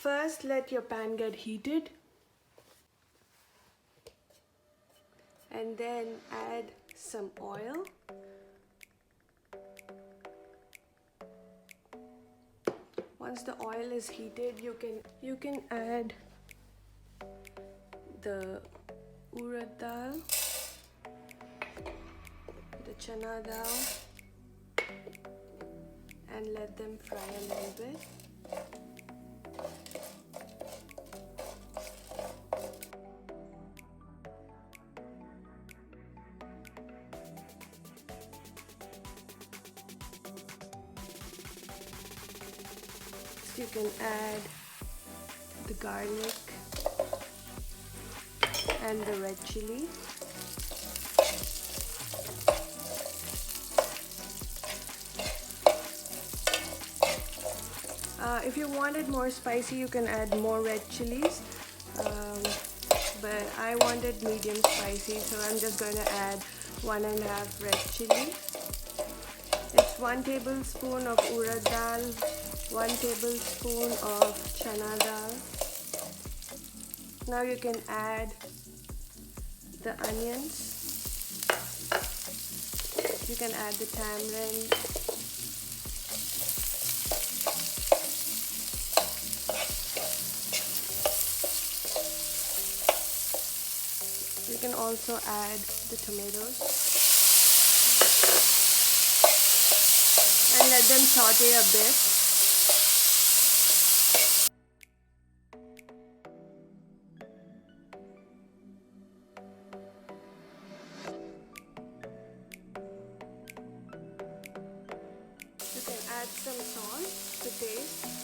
First, let your pan get heated and then add some oil. Once the oil is heated, you can add the urad dal, the chana dal, and let them fry a little bit. You can add the garlic and the red chilli. If you want it more spicy, you can add more red chilies, but I wanted medium spicy, so I'm just going to add 1.5 red chili. It's 1 tablespoon of urad dal, 1 tablespoon of chana dal. Now you can add the onions. You can add the tamarind. You can also add the tomatoes and let them saute a bit. You can add some salt to taste.